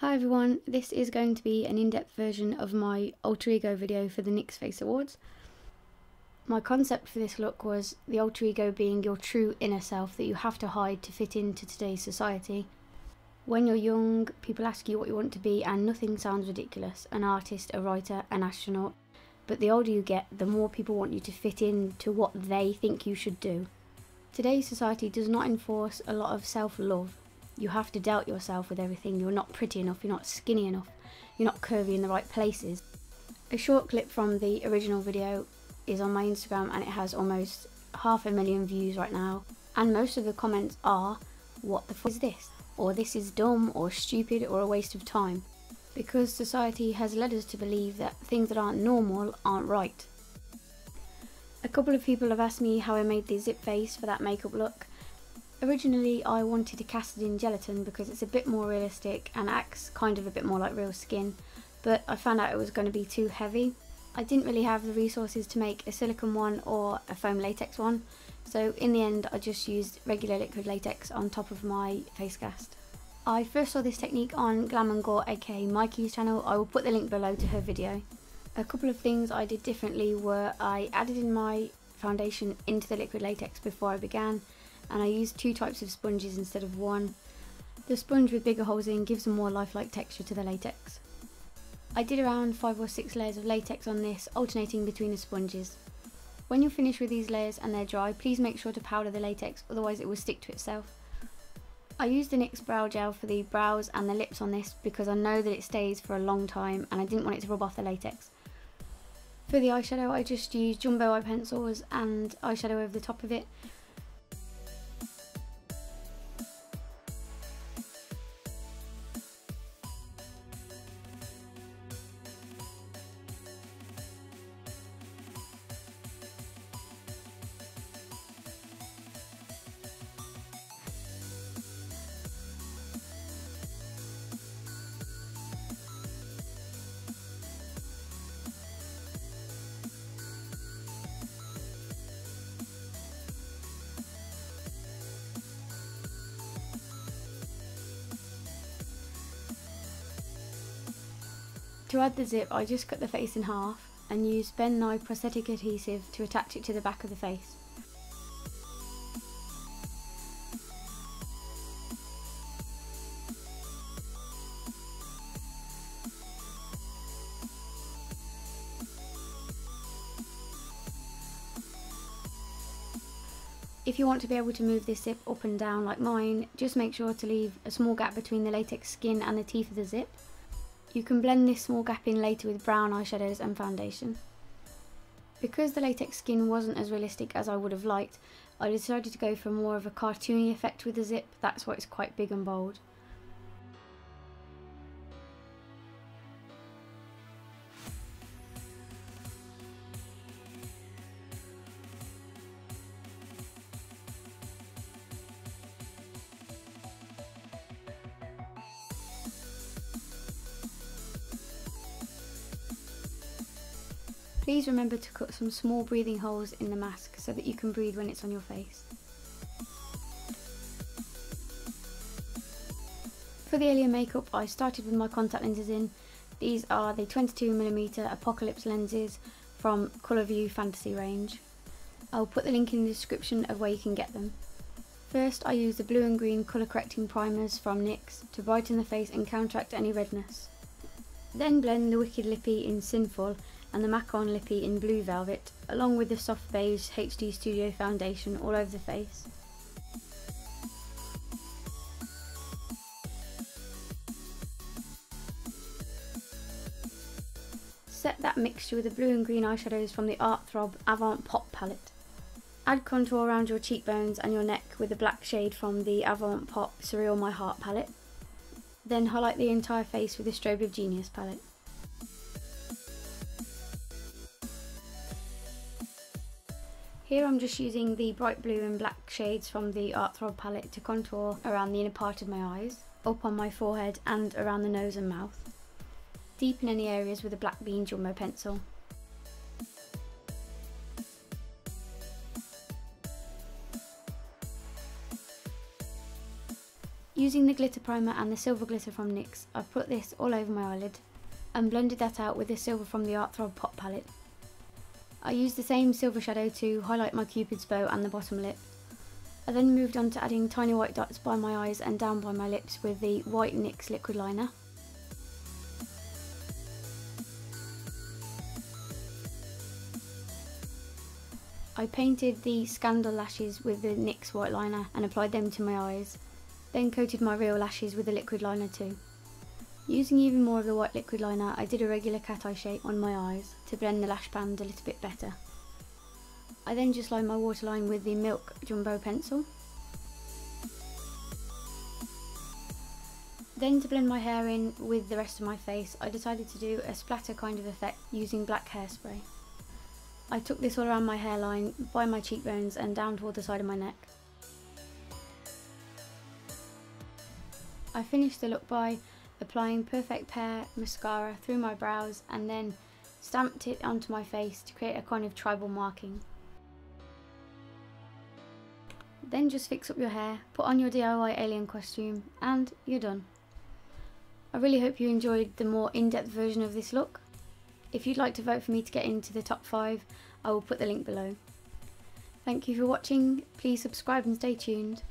Hi everyone, this is going to be an in-depth version of my alter ego video for the NYX Face Awards. My concept for this look was the alter ego being your true inner self that you have to hide to fit into today's society. When you're young, people ask you what you want to be and nothing sounds ridiculous. An artist, a writer, an astronaut. But the older you get, the more people want you to fit into what they think you should do. Today's society does not enforce a lot of self-love. You have to doubt yourself with everything. You're not pretty enough, you're not skinny enough, you're not curvy in the right places. A short clip from the original video is on my Instagram and it has almost 500,000 views right now. And most of the comments are, "What the fuck is this?" Or "This is dumb," or "stupid," or "a waste of time." Because society has led us to believe that things that aren't normal aren't right. A couple of people have asked me how I made the zip face for that makeup look. Originally I wanted to cast it in gelatin because it's a bit more realistic and acts kind of a bit more like real skin, but I found out it was going to be too heavy. I didn't really have the resources to make a silicone one or a foam latex one, so in the end I just used regular liquid latex on top of my face cast. I first saw this technique on Glam & Gore aka Mikey's channel. I will put the link below to her video. A couple of things I did differently were I added in my foundation into the liquid latex before I began, and I used two types of sponges instead of one. The sponge with bigger holes in gives a more lifelike texture to the latex. I did around 5 or 6 layers of latex on this, alternating between the sponges. When you're finished with these layers and they're dry, please make sure to powder the latex, otherwise it will stick to itself. I used the NYX brow gel for the brows and the lips on this because I know that it stays for a long time and I didn't want it to rub off the latex. For the eyeshadow I just used jumbo eye pencils and eyeshadow over the top of it. To add the zip, I just cut the face in half and used Ben Nye prosthetic adhesive to attach it to the back of the face. If you want to be able to move this zip up and down like mine, just make sure to leave a small gap between the latex skin and the teeth of the zip. You can blend this small gap in later with brown eyeshadows and foundation. Because the latex skin wasn't as realistic as I would have liked, I decided to go for more of a cartoony effect with the zip. That's why it's quite big and bold. Please remember to cut some small breathing holes in the mask so that you can breathe when it's on your face. For the alien makeup, I started with my contact lenses in. These are the 22mm Apocalypse lenses from Colourview Fantasy range. I'll put the link in the description of where you can get them. First I use the blue and green colour correcting primers from NYX to brighten the face and counteract any redness. Then blend the Wicked Lippy in Sinful and the Macon Lippy in Blue Velvet, along with the soft beige HD Studio foundation all over the face. Set that mixture with the blue and green eyeshadows from the Art Throb Avant Pop palette. Add contour around your cheekbones and your neck with the black shade from the Avant Pop Surreal My Heart palette. Then highlight the entire face with the Strobe of Genius palette. Here I'm just using the bright blue and black shades from the Art Throb palette to contour around the inner part of my eyes, up on my forehead and around the nose and mouth. Deepen any areas with a black bean jumbo pencil. Using the glitter primer and the silver glitter from NYX, I've put this all over my eyelid and blended that out with the silver from the Art Throb Pop palette. I used the same silver shadow to highlight my Cupid's bow and the bottom lip. I then moved on to adding tiny white dots by my eyes and down by my lips with the white NYX liquid liner. I painted the Scandal lashes with the NYX white liner and applied them to my eyes, then coated my real lashes with the liquid liner too. Using even more of the white liquid liner, I did a regular cat eye shape on my eyes to blend the lash band a little bit better. I then just lined my waterline with the Milk Jumbo pencil. Then to blend my hair in with the rest of my face, I decided to do a splatter kind of effect using black hairspray. I took this all around my hairline, by my cheekbones and down toward the side of my neck. I finished the look by applying Perfect Pear mascara through my brows and then stamped it onto my face to create a kind of tribal marking. Then just fix up your hair, put on your DIY alien costume and you're done. I really hope you enjoyed the more in-depth version of this look. If you'd like to vote for me to get into the top 5, I will put the link below. Thank you for watching, please subscribe and stay tuned.